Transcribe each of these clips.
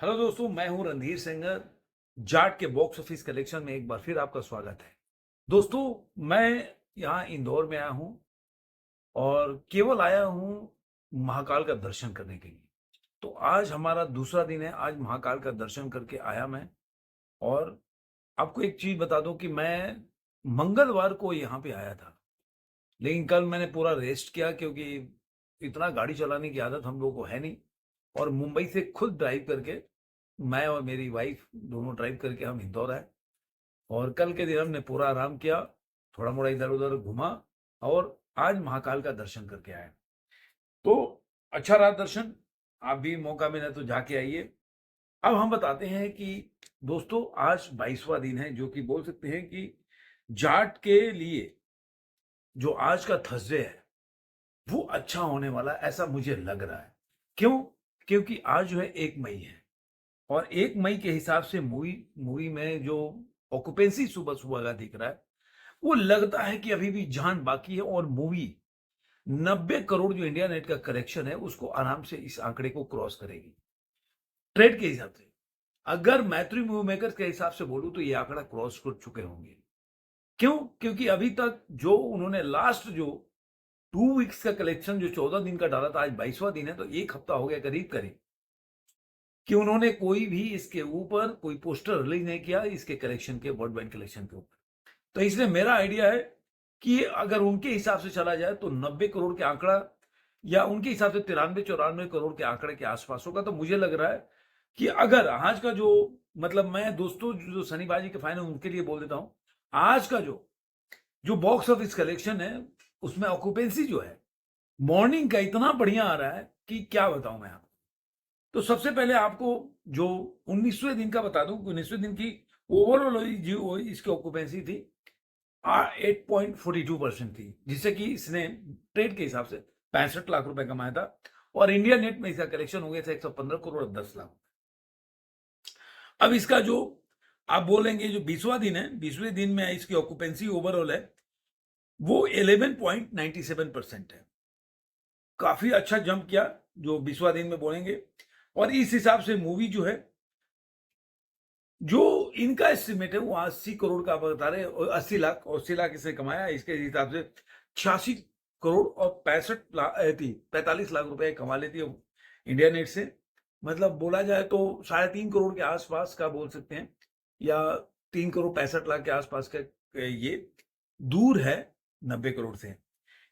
Hello दोस्तों, मैं हूं रणधीर सिंगर। जाट के बॉक्स ऑफिस कलेक्शन में एक बार फिर आपका स्वागत है। दोस्तों, मैं यहाँ इंदौर में आया हूँ और केवल आया हूँ महाकाल का दर्शन करने के लिए। तो आज हमारा दूसरा दिन है। आज महाकाल का दर्शन करके आया मैं। और आपको एक चीज बता दूं कि मैं मंगलवार को यहाँ पे आया था, लेकिन कल मैंने पूरा रेस्ट किया क्योंकि इतना गाड़ी चलाने की आदत हम लोगों को है नहीं। और मुंबई से खुद ड्राइव करके मैं और मेरी वाइफ दोनों ड्राइव करके हम इंदौर आए। और कल के दिन हमने पूरा आराम किया, थोड़ा मोड़ा इधर उधर घुमा और आज महाकाल का दर्शन करके आए। तो अच्छा रहा दर्शन। आप भी मौका मिला तो जाके आइए। अब हम बताते हैं कि दोस्तों, आज 22वां दिन है, जो कि बोल सकते हैं कि जाट के लिए जो आज का थर्सडे है वो अच्छा होने वाला है, ऐसा मुझे लग रहा है। क्यों? क्योंकि आज जो है 1 मई है। और 1 मई के हिसाब से मूवी मूवी में जो ऑक्यूपेंसी सुबह सुबह का दिख रहा है, वो लगता है कि अभी भी जान बाकी है। और मूवी 90 करोड़ जो इंडिया नेट का करेक्शन है, उसको आराम से इस आंकड़े को क्रॉस करेगी ट्रेड के हिसाब से। अगर मैत्री मूवी मेकर्स के हिसाब से बोलूं तो ये आंकड़ा क्रॉस कर चुके होंगे। क्यों? क्योंकि अभी तक जो उन्होंने लास्ट जो 2 वीक्स का कलेक्शन जो 14 दिन का डाला था, आज 22वां दिन है, तो एक हफ्ता हो गया करीब करीब कि उन्होंने कोई भी इसके ऊपर कोई पोस्टर रिलीज नहीं किया इसके कलेक्शन के, वर्ल्ड वाइड कलेक्शन के ऊपर। तो इसलिए मेरा आइडिया है कि अगर उनके हिसाब से चला जाए तो 90 करोड़ के आंकड़ा, या उनके हिसाब से 93-94 करोड़ के आंकड़े के आसपास होगा। तो मुझे लग रहा है कि अगर आज का जो, मतलब मैं दोस्तों जो सनीबाजी के फैन है उनके लिए बोल देता हूं, आज का जो जो बॉक्स ऑफिस कलेक्शन है उसमें ऑक्यूपेंसी जो है मॉर्निंग का इतना बढ़िया आ रहा है कि क्या बताऊं मैं आपको। तो सबसे पहले आपको जो 19वें दिन का बता दूं, 19वें दिन की ओवरऑल जो इसकी ऑक्यूपेंसी थी 8.42% थी, जिससे कि इसने ट्रेड के हिसाब से 65 लाख रुपए कमाया था। और इंडिया नेट में इसका कलेक्शन हो गया था 115 करोड़ और 10 लाख। अब इसका जो आप बोलेंगे जो 20वां दिन है, 20वें दिन में इसकी ऑक्यूपेंसी ओवरऑल है वो 11.97% है। काफी अच्छा जंप किया जो 20वां दिन में बोलेंगे। और इस हिसाब से मूवी जो है, जो इनका एस्टिमेट है वो 80 करोड़ का बता रहे हैं, 80 लाख, 80 लाख इसे कमाया। इसके हिसाब से 86 करोड़ और 65 लाख 45 लाख रुपए कमा लेती है इंडिया नेट से। मतलब बोला जाए तो 3.5 करोड़ के आसपास का बोल सकते हैं, या 3 करोड़ 65 लाख के आसपास का ये दूर है 90 करोड़ से।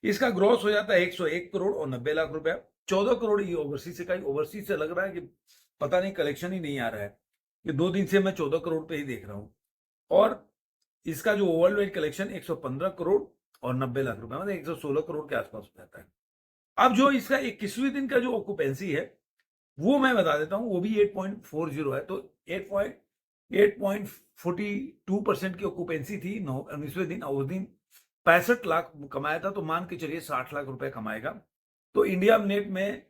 इसका ग्रॉस हो जाता है 101 करोड़ और 90 लाख रुपया। 14 करोड़ ये ओवरसीज से का, ओवरसीज से लग रहा है कि पता नहीं कलेक्शन ही नहीं आ रहा है। ये 2 दिन से मैं 14 करोड़ पे ही देख रहा हूं। और इसका जो वर्ल्ड वाइड कलेक्शन 115 करोड़ और 90 लाख रुपए, मतलब 116 करोड़ के आसपास हो जाता है। अब जो इसका 21वें दिन का जो ऑक्यूपेंसी है वो मैं बता देता हूं, वो भी 8.40 है। तो 8.42% की ऑक्यूपेंसी थी 19वें दिन, और उस दिन 65 लाख कमाया था। तो मान के चलिए 60 लाख रुपए कमाएगा। तो इंडिया नेट में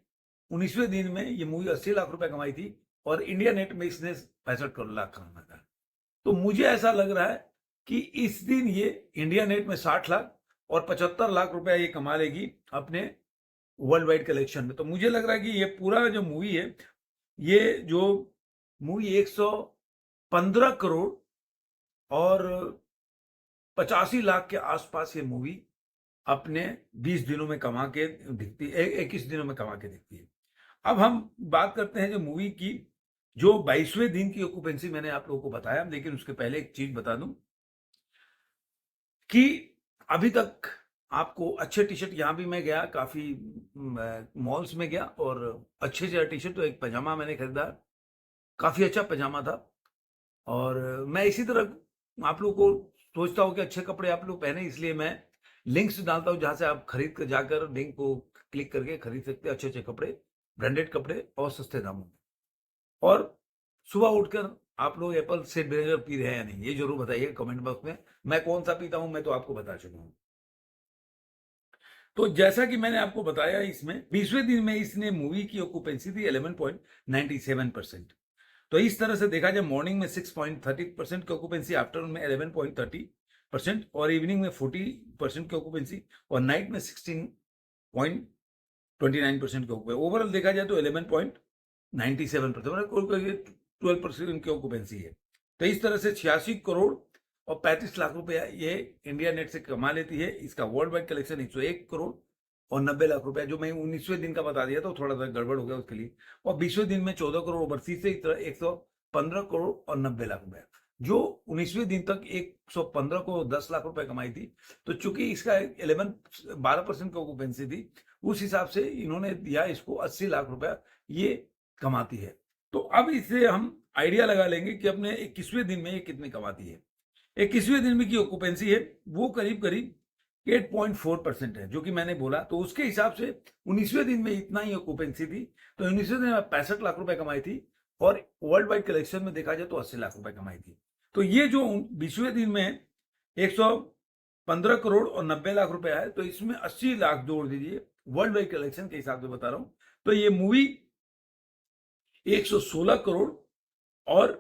19वें दिन में ये मूवी 80 लाख रुपए कमाई थी और इंडिया नेट में इसने 65 लाख कमाया था। तो मुझे ऐसा लग रहा है कि इस दिन ये इंडिया नेट में 60 लाख और 75 लाख रुपया ये कमा लेगी अपने वर्ल्ड वाइड कलेक्शन में। तो मुझे लग रहा है कि ये पूरा जो मूवी है, ये जो मूवी 115 करोड़ और 85 लाख के आसपास ये मूवी अपने 20 दिनों में कमा के दिखती है, 21 दिनों में कमा के दिखती है। अब हम बात करते हैं जो मूवी की जो 22वें दिन की ऑक्यूपेंसी मैंने आप लोगों को बताया, लेकिन उसके पहले एक चीज बता दूं कि अभी तक आपको अच्छे टी शर्ट, यहाँ भी मैं गया काफी मॉल्स में गया और अच्छे से टी शर्ट, तो एक पजामा मैंने खरीदा, काफी अच्छा पजामा था। और मैं इसी तरह आप लोग को सोचता हूँ कि अच्छे कपड़े आप लोग पहने, इसलिए मैं लिंक्स डालता हूँ जहां से आप खरीद कर जाकर लिंक को क्लिक करके खरीद सकते हैं अच्छे अच्छे कपड़े, ब्रांडेड कपड़े और सस्ते दामों में। और सुबह उठकर आप लोग एप्पल सीड विनेगर पी रहे हैं या नहीं, ये जरूर बताइए कमेंट बॉक्स में। मैं कौन सा पीता हूं मैं तो आपको बता चुका हूं। तो जैसा कि मैंने आपको बताया, इसमें 20वें दिन में इसने मूवी की ऑक्यूपेंसी थी 11.97%। तो इस तरह से देखा जाए, मॉर्निंग में 6.30% की ऑक्यूपेंसी, आफ्टरनून में 11.30% और इवनिंग में 40% की ऑक्यूपेंसी और नाइट में 16.29% की ऑक्यूपेंसी। ओवरऑल देखा जाए तो 97%, कोई 12% इनकी ऑक्यूपेंसी है। तो इस तरह से 86 करोड़ और 35 लाख रुपया ये इंडिया नेट से कमा लेती है। इसका वर्ल्ड वाइड कलेक्शन 101 करोड़ और 90 लाख रुपया, जो मैं 19वें दिन का बता दिया तो थोड़ा सा गड़बड़ हो गया उसके लिए। और 20वें दिन में 14 करोड़, ओवरसीज से 115 करोड़ और 90 लाख रुपया। जो 19वें दिन तक 115 को 10 लाख रुपए कमाई थी, तो चूंकि इसका 12% की ऑक्यूपेंसी थी, उस हिसाब से इन्होंने दिया इसको 80 लाख रुपया ये कमाती है। तो अब इससे हम आइडिया लगा लेंगे कि अपने 21वें दिन में ये कितनी कमाती है। 21वें दिन में की ऑक्यूपेंसी है वो करीब करीब 8.4% है, जो कि मैंने बोला। तो उसके हिसाब से 19वें दिन में इतना ही ऑक्यूपेंसी थी, तो 19वें दिन में 65 लाख रुपए कमाई थी, और वर्ल्ड वाइड कलेक्शन में देखा जाए तो 80 लाख रुपए कमाई थी। तो ये जो 20वें दिन में 115 करोड़ और 90 लाख रुपए है, तो इसमें 80 लाख जोड़ दीजिए, वर्ल्ड वाइड कलेक्शन के हिसाब से बता रहा हूं। तो ये मूवी 116 करोड़ और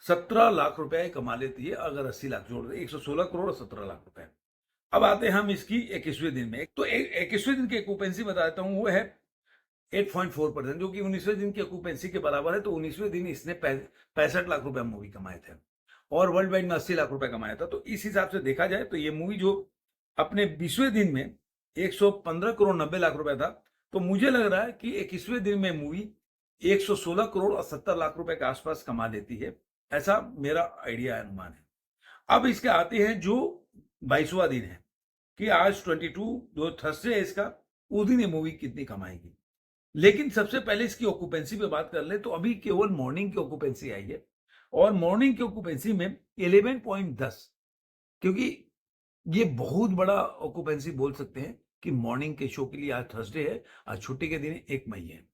17 लाख रुपए कमा लेती है, अगर 80 लाख जोड़ दे, 116 करोड़ और 17 लाख रुपए। अब आते हैं हम इसकी 21वें दिन में। तो 21वें दिन की ऑक्यूपेंसी बता देता हूं, वो है 8.4%, जो कि 19वें दिन की ऑक्यूपेंसी के बराबर है। तो 19वें दिन इसने 65 लाख रुपए मूवी कमाए थे और वर्ल्ड वाइड में 80 लाख रुपए कमाया था। तो इस हिसाब से देखा जाए तो ये मूवी जो अपने 20वें दिन में 115 करोड़ 90 लाख रुपए था, तो मुझे लग रहा है कि 21वें दिन में मूवी 116 करोड़ और 70 लाख रुपए के आसपास कमा लेती है, ऐसा मेरा आइडिया अनुमान है। अब इसके आते हैं जो 22वां दिन है, कि आज 22 जो थर्सडे है इसका, उस दिन ये मूवी कितनी कमाएगी। लेकिन सबसे पहले इसकी ऑक्यूपेंसी पे बात कर ले, तो अभी केवल मॉर्निंग की ऑक्यूपेंसी आई है, और मॉर्निंग की ऑक्यूपेंसी में 11.10, क्योंकि ये बहुत बड़ा ऑक्यूपेंसी बोल सकते हैं कि मॉर्निंग के शो के लिए। आज थर्सडे है, आज छुट्टी के दिन 1 मई है।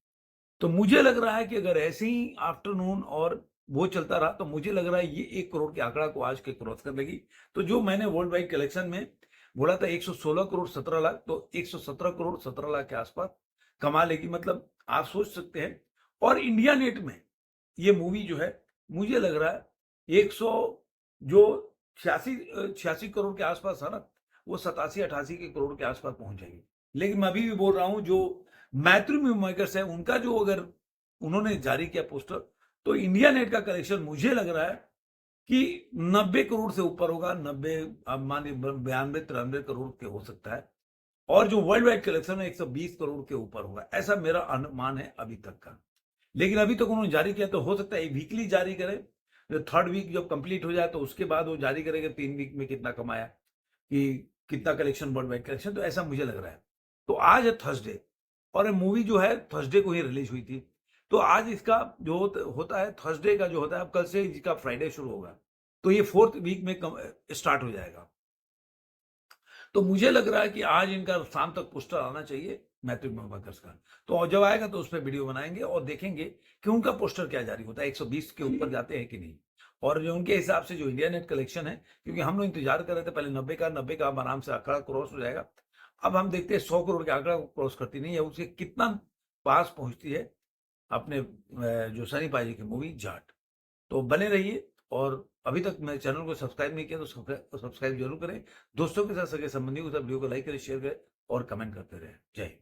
तो मुझे लग रहा है कि अगर ऐसे ही आफ्टरनून और वो चलता रहा, तो मुझे लग रहा है ये 1 करोड़ के आंकड़ा को आज के क्रॉस कर लेगी। तो जो मैंने वर्ल्ड वाइड कलेक्शन में बोला था 116 करोड़ 17 लाख, तो 117 करोड़ 17 लाख के आसपास कमा लेगी, मतलब आप सोच सकते हैं। और इंडिया नेट में ये मूवी जो है, मुझे लग रहा है 100 जो 86 करोड़ के आसपास है ना, वो 87-88 के करोड़ के आसपास पहुंच जाएगी। लेकिन मैं अभी भी बोल रहा हूं, जो मैत्री मूवी मेकर्स है उनका जो अगर उन्होंने जारी किया पोस्टर, तो इंडिया नेट का कलेक्शन मुझे लग रहा है कि 90 करोड़ से ऊपर होगा। 90, अब मानिए 92-93 करोड़ के हो सकता है, और जो वर्ल्ड वाइड कलेक्शन है 120 करोड़ के ऊपर होगा, ऐसा मेरा अनुमान है अभी तक का। लेकिन अभी तक उन्होंने जारी किया, तो हो सकता है वीकली जारी करे, जो 3rd वीक जब कंप्लीट हो जाए तो उसके बाद वो जारी करेंगे 3 वीक में कितना कमाया, कि कितना कलेक्शन, वर्ल्ड वाइड कलेक्शन। तो ऐसा मुझे लग रहा है। तो आज है थर्सडे, और मूवी जो है थर्सडे को ही रिलीज हुई थी, तो आज इसका जो होता है थर्सडे का जो होता है, अब कल से इसका फ्राइडे शुरू होगा, तो ये 4th वीक में स्टार्ट हो जाएगा। तो मुझे लग रहा है कि आज इनका शाम तक पोस्टर आना चाहिए मैत्री मेकर्स का। तो जब आएगा तो उस पर वीडियो बनाएंगे और देखेंगे कि उनका पोस्टर क्या जारी होता है, 120 के ऊपर जाते हैं कि नहीं। और जो उनके हिसाब से जो इंडिया नेट कलेक्शन है, क्योंकि हम लोग इंतजार कर रहे थे पहले 90 का आराम से आंकड़ा क्रॉस हो जाएगा। अब हम देखते हैं 100 करोड़ के आंकड़ा क्रॉस करती नहीं है, उसके कितना पास पहुंचती है अपने जो सनी पाजी की मूवी जाट। तो बने रहिए, और अभी तक मेरे चैनल को सब्सक्राइब नहीं किया तो सब्सक्राइब जरूर करें। दोस्तों के साथ, सगे संबंधियों के साथ वीडियो को लाइक करें, शेयर करें और कमेंट करते रहे। जय हिंद।